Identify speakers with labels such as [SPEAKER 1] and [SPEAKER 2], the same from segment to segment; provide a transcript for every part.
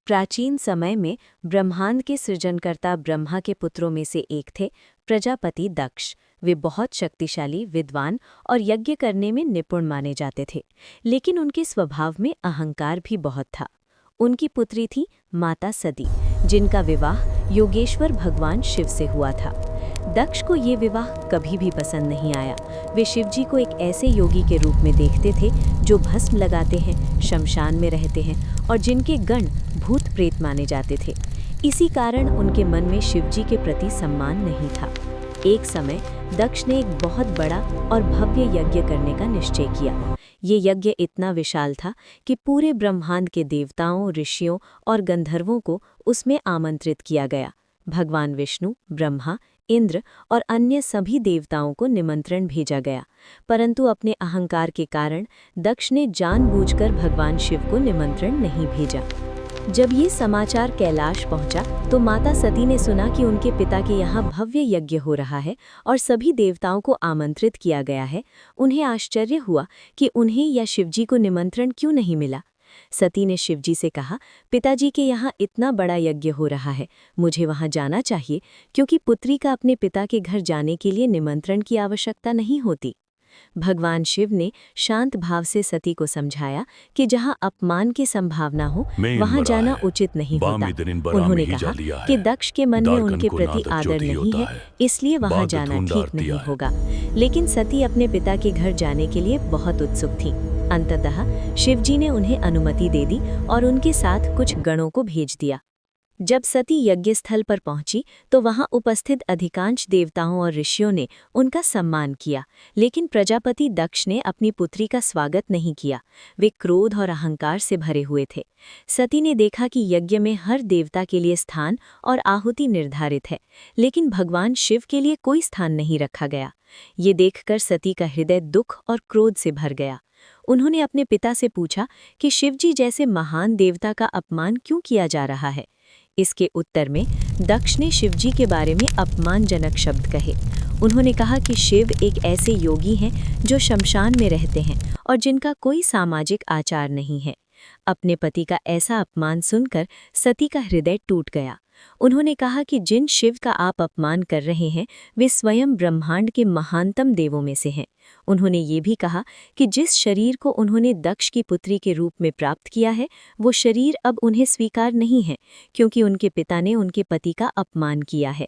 [SPEAKER 1] प्राचीन समय में ब्रह्मांड के सृजनकर्ता ब्रह्मा के पुत्रों में से एक थे प्रजापति दक्ष। वे बहुत शक्तिशाली, विद्वान और यज्ञ करने में निपुण माने जाते थे, लेकिन उनके स्वभाव में अहंकार भी बहुत था। उनकी पुत्री थी माता सती, जिनका विवाह योगेश्वर भगवान शिव से हुआ था। दक्ष को ये विवाह कभी भी पसंद नहीं आया। वे शिवजी को एक ऐसे योगी के रूप में देखते थे जो भस्म लगाते हैं, शमशान में रहते हैं और जिनके गण भूत प्रेत माने जाते थे। इसी कारण उनके मन में शिवजी के प्रति सम्मान नहीं था। एक समय दक्ष ने एक बहुत बड़ा और भव्य यज्ञ करने का निश्चय किया। ये यज्ञ इतना विशाल था कि पूरे ब्रह्मांड के देवताओं, ऋषियों और गंधर्वों को उसमें आमंत्रित किया गया। भगवान विष्णु, ब्रह्मा, इंद्र और अन्य सभी देवताओं को निमंत्रण भेजा गया, परंतु अपने अहंकार के कारण दक्ष ने जानबूझकर भगवान शिव को निमंत्रण नहीं भेजा। जब ये समाचार कैलाश पहुंचा तो माता सती ने सुना कि उनके पिता के यहाँ भव्य यज्ञ हो रहा है और सभी देवताओं को आमंत्रित किया गया है। उन्हें आश्चर्य हुआ कि उन्हें या शिवजी को निमंत्रण क्यों नहीं मिला। सती ने शिवजी से कहा, पिताजी के यहाँ इतना बड़ा यज्ञ हो रहा है, मुझे वहाँ जाना चाहिए, क्योंकि पुत्री का अपने पिता के घर जाने के लिए निमंत्रण की आवश्यकता नहीं होती। भगवान शिव ने शांत भाव से सती को समझाया कि जहाँ अपमान की संभावना हो वहाँ जाना उचित नहीं होता। उन्होंने कहा कि दक्ष के मन में उनके प्रति आदर नहीं है, इसलिए वहाँ जाना ठीक नहीं होगा। लेकिन सती अपने पिता के घर जाने के लिए बहुत उत्सुक थी। अंततः शिवजी ने उन्हें अनुमति दे दी और उनके साथ कुछ गणों को भेज दिया। जब सती यज्ञस्थल पर पहुंची तो वहां उपस्थित अधिकांश देवताओं और ऋषियों ने उनका सम्मान किया, लेकिन प्रजापति दक्ष ने अपनी पुत्री का स्वागत नहीं किया। वे क्रोध और अहंकार से भरे हुए थे। सती ने देखा कि यज्ञ में हर देवता के लिए स्थान और आहुति निर्धारित है, लेकिन भगवान शिव के लिए कोई स्थान नहीं रखा गया। ये देखकर सती का हृदय दुख और क्रोध से भर गया। उन्होंने अपने पिता से पूछा कि शिवजी जैसे महान देवता का अपमान क्यों किया जा रहा है। इसके उत्तर में दक्ष ने शिवजी के बारे में अपमानजनक शब्द कहे। उन्होंने कहा कि शिव एक ऐसे योगी हैं जो शमशान में रहते हैं और जिनका कोई सामाजिक आचार नहीं है। अपने पति का ऐसा अपमान सुनकर सती का हृदय टूट गया। उन्होंने कहा कि जिन शिव का आप अपमान कर रहे हैं वे स्वयं ब्रह्मांड के महानतम देवों में से हैं। उन्होंने ये भी कहा कि जिस शरीर को उन्होंने दक्ष की पुत्री के रूप में प्राप्त किया है वो शरीर अब उन्हें स्वीकार नहीं है, क्योंकि उनके पिता ने उनके पति का अपमान किया है।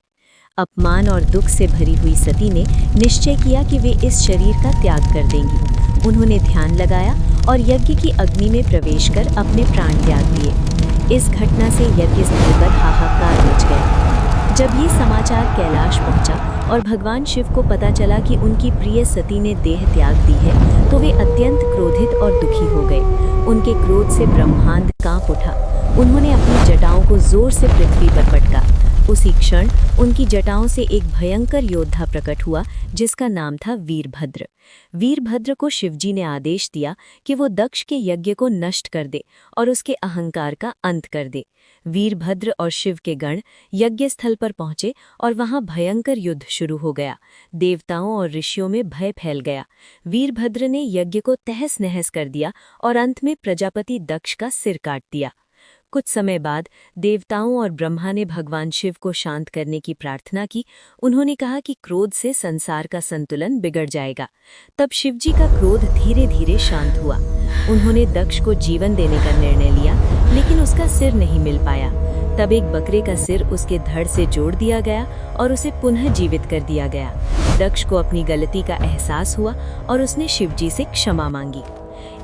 [SPEAKER 1] अपमान और दुख से भरी हुई सती ने निश्चय किया कि वे इस शरीर का त्याग कर देंगी। उन्होंने ध्यान लगाया और यज्ञ की अग्नि में प्रवेश कर अपने प्राण त्याग दिए। इस घटना से यज्ञस्थल पर हाहाकार मच गया। जब ये समाचार कैलाश पहुंचा और भगवान शिव को पता चला कि उनकी प्रिय सती ने देह त्याग दी है तो वे अत्यंत क्रोधित और दुखी हो गए। उनके क्रोध से ब्रह्मांड कांप उठा। उन्होंने अपनी जटाओं को जोर से पृथ्वी पर पटका। उसी क्षण उनकी जटाओं से एक भयंकर योद्धा प्रकट हुआ जिसका नाम था वीरभद्र। वीरभद्र को शिवजी ने आदेश दिया कि वो दक्ष के यज्ञ को नष्ट कर दे और उसके अहंकार का अंत कर दे। वीरभद्र और शिव के गण यज्ञस्थल पर पहुंचे और वहां भयंकर युद्ध शुरू हो गया। देवताओं और ऋषियों में भय फैल गया। वीरभद्र ने यज्ञ को तहस नहस कर दिया और अंत में प्रजापति दक्ष का सिर काट दिया। कुछ समय बाद देवताओं और ब्रह्मा ने भगवान शिव को शांत करने की प्रार्थना की। उन्होंने कहा कि क्रोध से संसार का संतुलन बिगड़ जाएगा। तब शिवजी का क्रोध धीरे धीरे शांत हुआ। उन्होंने दक्ष को जीवन देने का निर्णय लिया, लेकिन उसका सिर नहीं मिल पाया। तब एक बकरे का सिर उसके धड़ से जोड़ दिया गया और उसे पुनः जीवित कर दिया गया। दक्ष को अपनी गलती का एहसास हुआ और उसने शिवजी से क्षमा मांगी।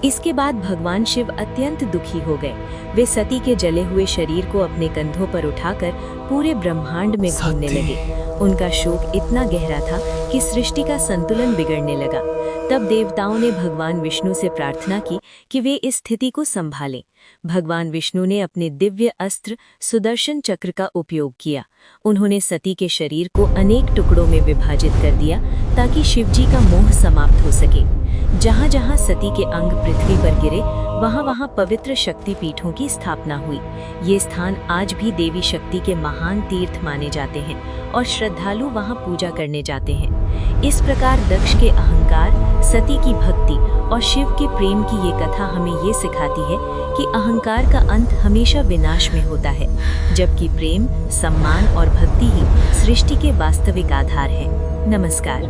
[SPEAKER 1] इसके बाद भगवान शिव अत्यंत दुखी हो गए। वे सती के जले हुए शरीर को अपने कंधों पर उठाकर पूरे ब्रह्मांड में घूमने लगे। उनका शोक इतना गहरा था कि सृष्टि का संतुलन बिगड़ने लगा। तब देवताओं ने भगवान विष्णु से प्रार्थना की कि वे इस स्थिति को संभालें। भगवान विष्णु ने अपने दिव्य अस्त्र सुदर्शन चक्र का उपयोग किया। उन्होंने सती के शरीर को अनेक टुकड़ों में विभाजित कर दिया ताकि शिवजी का मोह समाप्त हो सके। जहाँ जहाँ सती के अंग पृथ्वी पर गिरे वहाँ वहाँ पवित्र शक्ति पीठों की स्थापना हुई। ये स्थान आज भी देवी शक्ति के महान तीर्थ माने जाते हैं और श्रद्धालु वहाँ पूजा करने जाते हैं। इस प्रकार दक्ष के अहंकार, सती की भक्ति और शिव के प्रेम की ये कथा हमें ये सिखाती है कि कि अहंकार का अंत हमेशा विनाश में होता है, जबकि प्रेम, सम्मान और भक्ति ही सृष्टि के वास्तविक आधार हैं। नमस्कार।